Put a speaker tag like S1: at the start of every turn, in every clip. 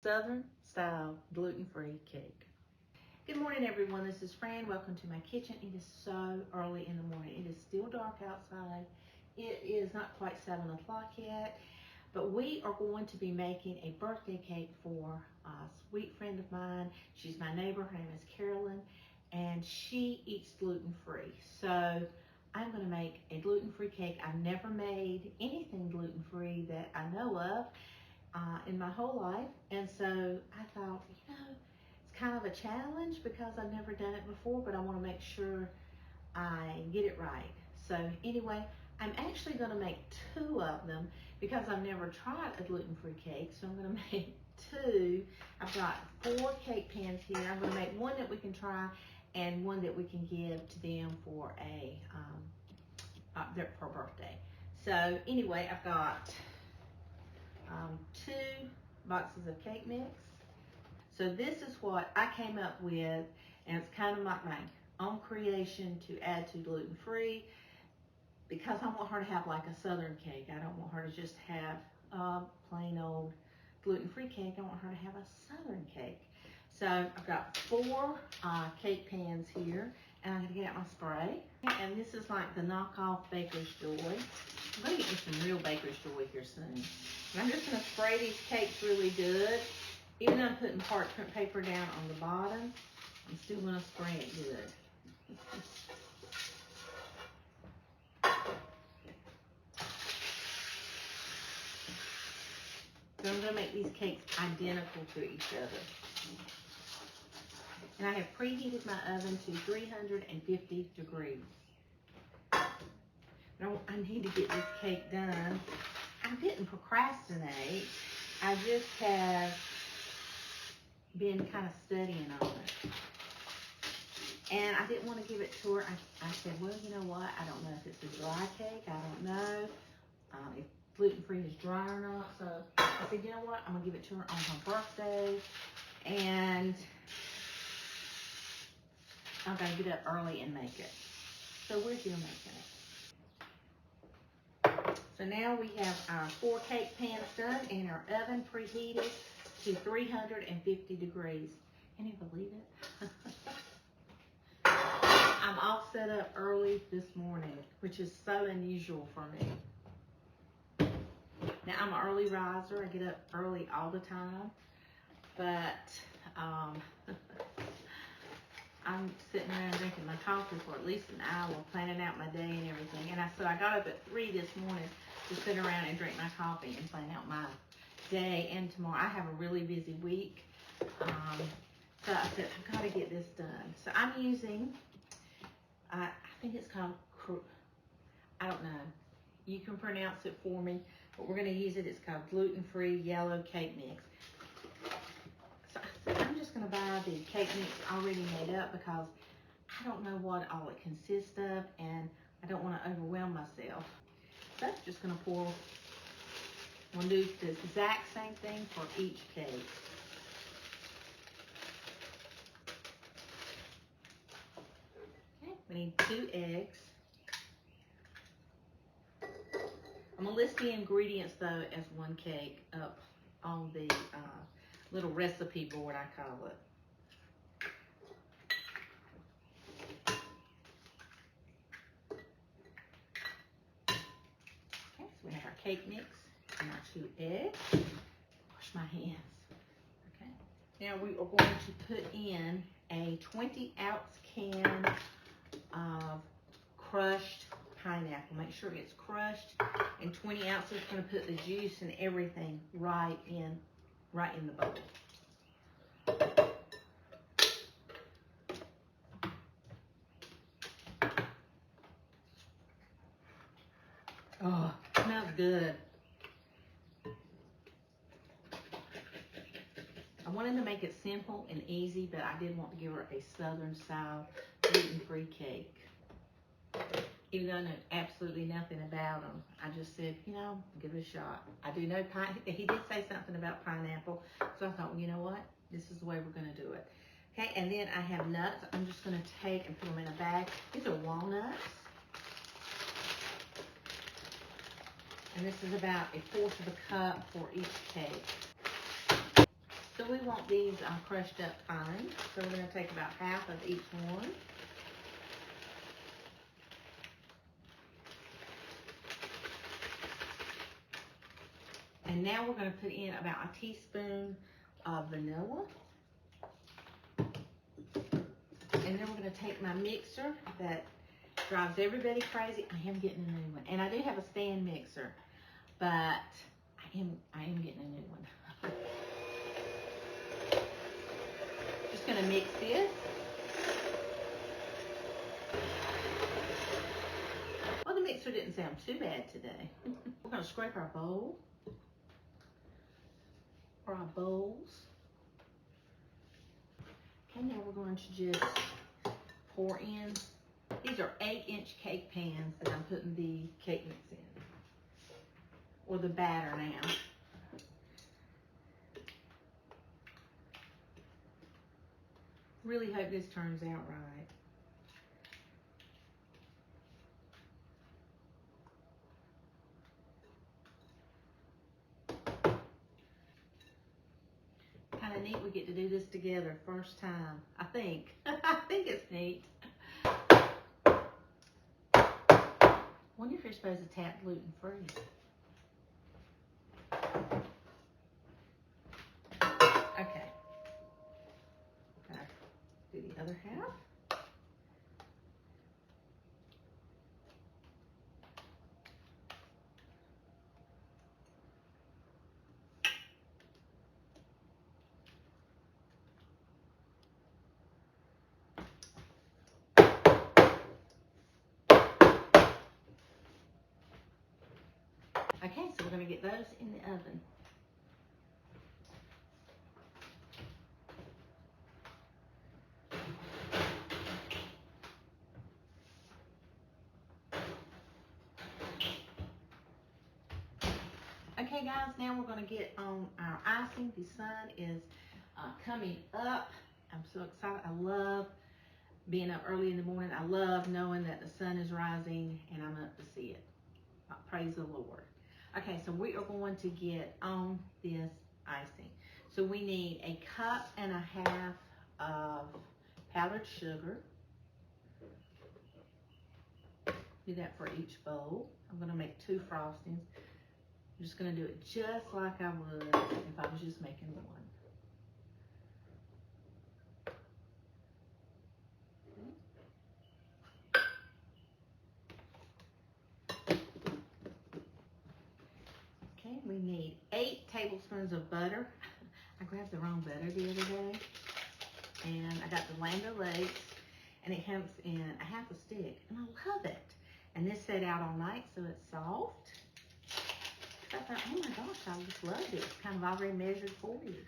S1: Southern style gluten-free cake. Good morning, everyone. This is Fran. Welcome to my kitchen. It is so early in the morning. It is still dark outside. It is not quite 7 o'clock yet, but we are going to be making a birthday cake for a sweet friend of mine. She's my neighbor. Her name is Carolyn, and she eats gluten-free. So I'm going to make a gluten-free cake. I've never made anything gluten-free that I know of in my whole life, and so I thought, it's kind of a challenge because I've never done it before, but I want to make sure I get it right. So anyway, I'm actually going to make 2 of them because I've never tried a gluten-free cake, so I'm going to make 2. I've got 4 cake pans here. I'm going to make one that we can try and one that we can give to them for for birthday. So anyway, I've got 2 boxes of cake mix. So this is what I came up with, and it's kind of like my own creation to add to gluten-free because I want her to have like a southern cake. I don't want her to just have a plain old gluten-free cake. I want her to have a southern cake. So I've got 4 cake pans here, and I'm going to get out my spray. And this is like the knockoff Baker's Joy. I'm going to get me some real Baker's Joy here soon. And I'm just going to spray these cakes really good. Even though I'm putting parchment paper down on the bottom, I'm still going to spray it good. So I'm going to make these cakes identical to each other. And I have preheated my oven to 350 degrees. I need to get this cake done. I didn't procrastinate. I just have been kind of studying on it. And I didn't want to give it to her. I said, well, you know what? I don't know if it's a dry cake. I don't know if gluten-free is dry or not. So I said, you know what? I'm going to give it to her on her birthday. And I'm going to get up early and make it. So we're here making it. So now we have our 4 cake pans done and our oven preheated to 350 degrees. Can you believe it? I'm all set up early this morning, which is so unusual for me. Now I'm an early riser. I get up early all the time, but I'm sitting around drinking my coffee for at least an hour, planning out my day and everything. And so I got up at 3 this morning to sit around and drink my coffee and plan out my day and tomorrow. I have a really busy week. So I said, I've got to get this done. So I'm using, I think it's called, I don't know. You can pronounce it for me, but we're going to use it. It's called gluten-free yellow cake mix. So I said, I'm just going to buy the cake mix already made up because I don't know what all it consists of, and I don't want to overwhelm myself. So I'm just going to pour. We'll do the exact same thing for each cake. Okay, we need 2 eggs. I'm going to list the ingredients, though, as 1 cake up on the little recipe board, I call it. Okay, so we have our cake mix and our 2 eggs. Wash my hands. Okay. Now we are going to put in a 20-ounce can of crushed pineapple. Make sure it's crushed, and 20 ounces. Going to put the juice and everything right in the bowl. Oh, it smells good. I wanted to make it simple and easy, but I did want to give her a southern style gluten-free cake. Even though I know absolutely nothing about them, I just said, give it a shot. I do know he did say something about pineapple, so I thought, well, you know what? This is the way we're going to do it. Okay, and then I have nuts. I'm just going to take and put them in a bag. These are walnuts. And this is about 1/4 cup for each cake. we want these crushed up fine. So we're going to take about half of each one. And now we're going to put in about a teaspoon of vanilla. And then we're going to take my mixer that drives everybody crazy. I am getting a new one. And I do have a stand mixer, but I am getting a new one. Just going to mix this. Well, the mixer didn't sound too bad today. We're going to scrape our bowl. Or our bowls. Okay, now we're going to just pour in. These are 8-inch cake pans that I'm putting the cake mix in. Or the batter now. Really hope this turns out right. Kind of neat we get to do this together first time. I think. I think it's neat. Wonder if you're supposed to tap gluten free. Okay. Do the other half. Okay, so we're going to get those in the oven. Okay guys, now we're going to get on our icing. The sun is coming up. I'm so excited. I love being up early in the morning. I love knowing that the sun is rising and I'm up to see it. Praise the Lord. Okay, so we are going to get on this icing. So we need 1.5 cups of powdered sugar. Do that for each bowl. I'm going to make 2 frostings. I'm just going to do it just like I would if I was just making one. Okay, we need 8 tablespoons of butter. I grabbed the wrong butter the other day. And I got the Land O'Lakes, and it comes in a 1/2 stick, and I love it. And this sat out all night, so it's soft. I thought, oh my gosh, I just loved it. It's kind of already measured for you.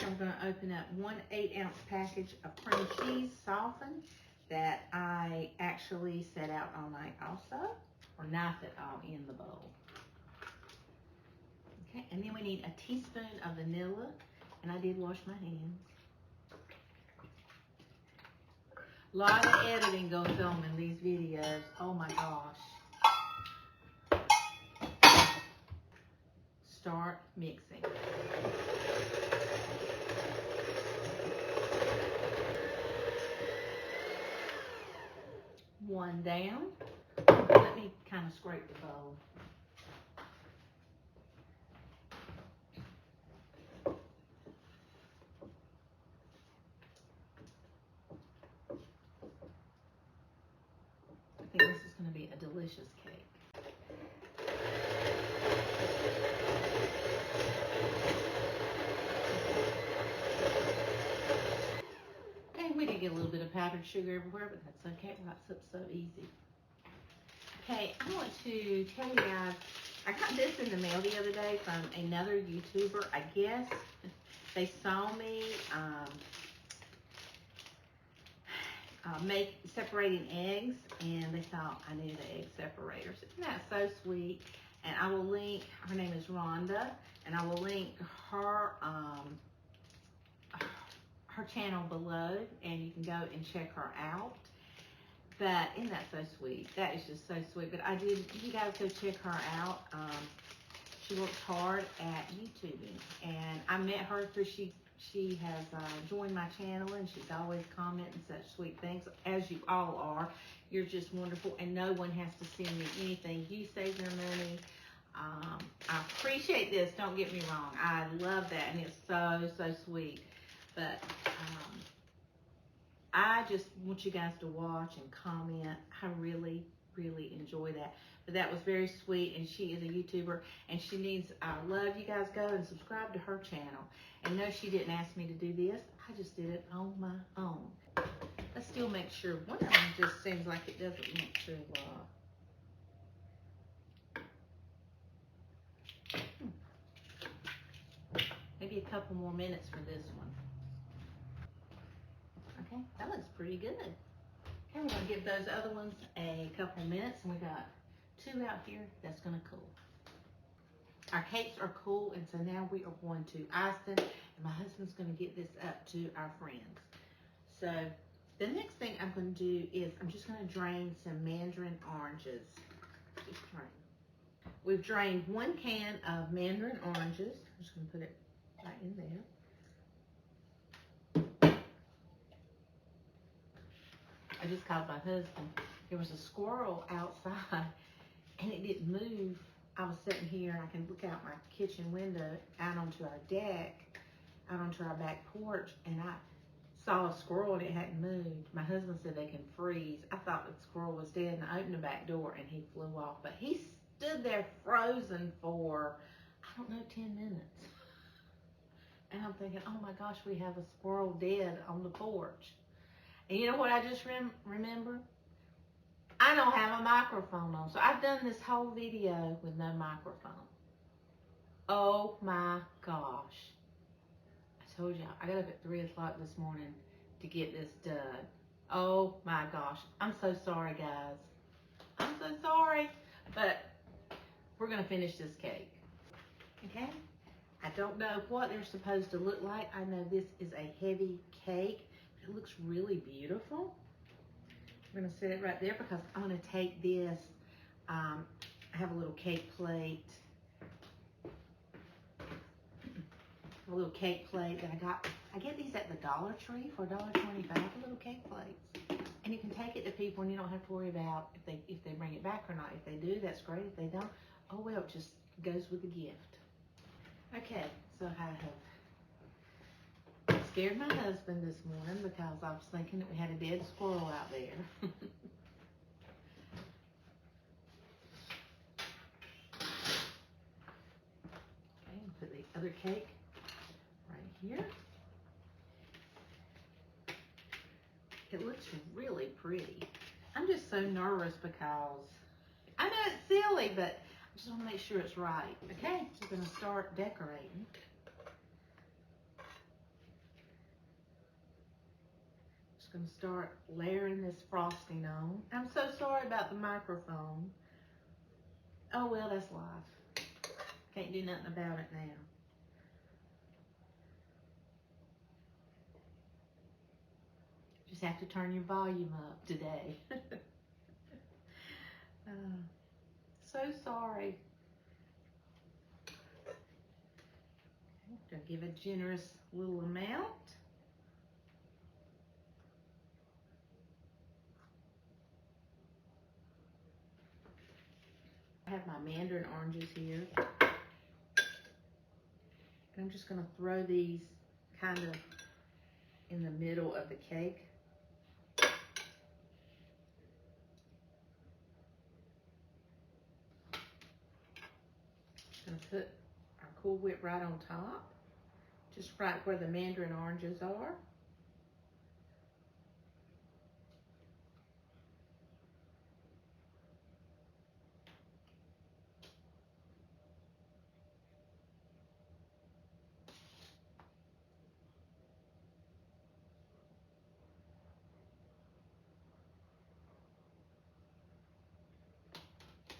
S1: I'm going to open up 1 8-ounce package of cream cheese softened that I actually set out all night also, or knifed it all in the bowl. Okay, and then we need a teaspoon of vanilla, and I did wash my hands. A lot of editing goes on in these videos. Oh my gosh. Start mixing. One down. Let me kind of scrape the bowl. I think this is going to be a delicious cake. Okay, we did get a little bit of powdered sugar everywhere, but that's okay. It wipes up so easy. Okay, I want to tell you guys, I got this in the mail the other day from another YouTuber. I guess they saw me separating eggs, and they thought I needed an egg separator. Isn't that so sweet? And I will link, her name is Rhonda, and I will link her her channel below, and you can go and check her out. But isn't that so sweet? That is just so sweet. But you guys go check her out. She works hard at YouTubing, and I met her through she has joined my channel, and she's always commenting such sweet things, as you all are. You're just wonderful, and no one has to send me anything. You save your money. I appreciate this, don't get me wrong. I love that, and it's so sweet. But I just want you guys to watch and comment. I really enjoy that. But that was very sweet, and she is a YouTuber, and she needs our love. You guys go and subscribe to her channel. And no, she didn't ask me to do this. I just did it on my own. Let's still make sure. One of them just seems like it doesn't want to. Maybe a couple more minutes for this one. Okay, that looks pretty good. Okay, we're gonna give those other ones a couple minutes, and we got 2 out here that's gonna cool. Our cakes are cool, and so now we are going to ice them, and my husband's gonna get this up to our friends. So the next thing I'm gonna do is I'm just gonna drain some mandarin oranges. Just drain. We've drained 1 can of mandarin oranges. I'm just gonna put it right in there. I just called my husband. There was a squirrel outside, and it didn't move. I was sitting here, and I can look out my kitchen window out onto our deck, out onto our back porch, and I saw a squirrel and it hadn't moved. My husband said they can freeze. I thought the squirrel was dead, and I opened the back door and he flew off. But he stood there frozen for, I don't know, 10 minutes. And I'm thinking, oh my gosh, we have a squirrel dead on the porch. And you know what I just remember? I don't have a microphone on. So I've done this whole video with no microphone. Oh my gosh. I told you, I got up at 3 o'clock this morning to get this done. Oh my gosh. I'm so sorry, guys. I'm so sorry. But we're going to finish this cake. Okay? I don't know what they're supposed to look like. I know this is a heavy cake. But it looks really beautiful. I'm going to set it right there because I'm going to take this. I have a little cake plate. A little cake plate that I got. I get these at the Dollar Tree for $1.25. Little cake plates, and you can take it to people, and you don't have to worry about if they bring it back or not. If they do, that's great. If they don't, oh well, it just goes with the gift. Okay, so I have scared my husband this morning because I was thinking that we had a dead squirrel out there. Okay, put the other cake right here. It looks really pretty. I'm just so nervous because I know it's silly, but I just want to make sure it's right. Okay, we're going to start decorating. Just going to start layering this frosting on. I'm so sorry about the microphone. Oh well, that's life. Can't do nothing about it now. Just have to turn your volume up today. So sorry. Okay, I'll give a generous little amount. I have my mandarin oranges here. And I'm just going to throw these kind of in the middle of the cake. Going to put our Cool Whip right on top, just right where the mandarin oranges are.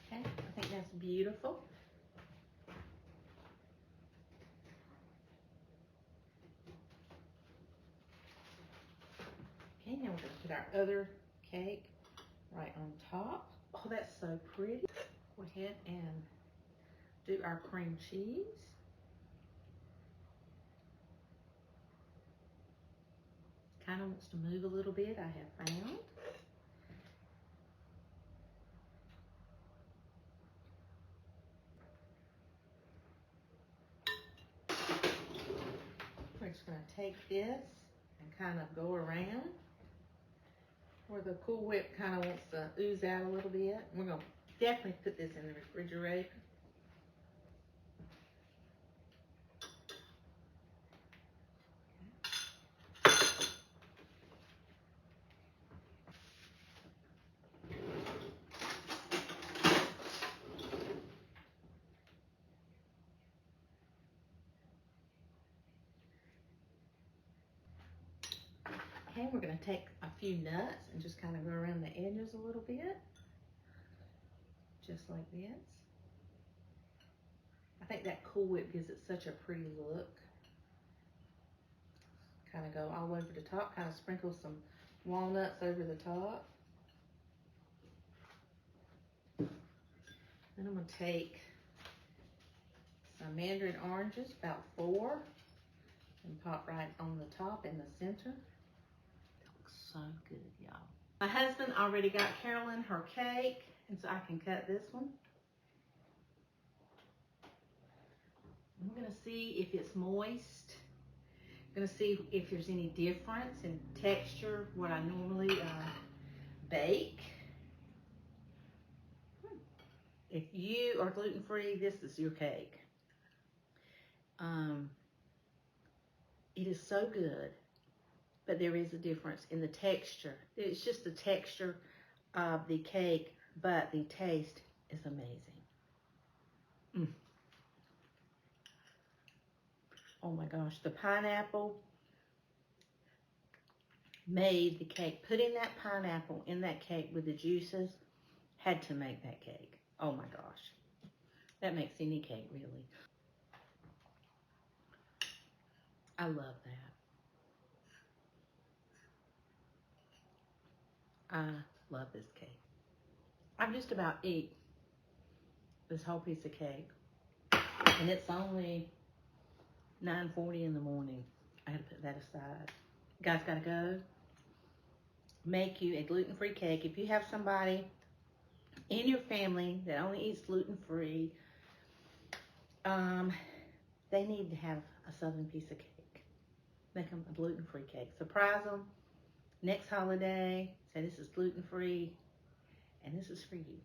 S1: Okay, I think that's beautiful. Put our other cake right on top. Oh, that's so pretty. Go ahead and do our cream cheese. Kind of wants to move a little bit, I have found. We're just going to take this and kind of go around where the Cool Whip kind of wants to ooze out a little bit. We're going to definitely put this in the refrigerator. Okay, we're going to take a few nuts and just kind of go around the edges a little bit. Just like this. I think that Cool Whip gives it such a pretty look. Kind of go all over the top, kind of sprinkle some walnuts over the top. Then I'm going to take some mandarin oranges, about 4, and pop right on the top in the center. That looks so good, y'all. My husband already got Carolyn her cake, and so I can cut this one. I'm going to see if it's moist. I'm going to see if there's any difference in texture, what I normally bake. If you are gluten-free, this is your cake. It is so good, but there is a difference in the texture. It's just the texture of the cake, but the taste is amazing. Oh my gosh, the pineapple made the cake. Putting that pineapple in that cake with the juices had to make that cake. Oh my gosh. That makes any cake, really. I love that. I love this cake. I've just about ate this whole piece of cake. And it's only 9:40 in the morning. I had to put that aside. You guys gotta go. Make you a gluten-free cake. If you have somebody in your family that only eats gluten-free, they need to have a southern piece of cake. Make them a gluten-free cake. Surprise them. Next holiday, say this is gluten-free, and this is for you.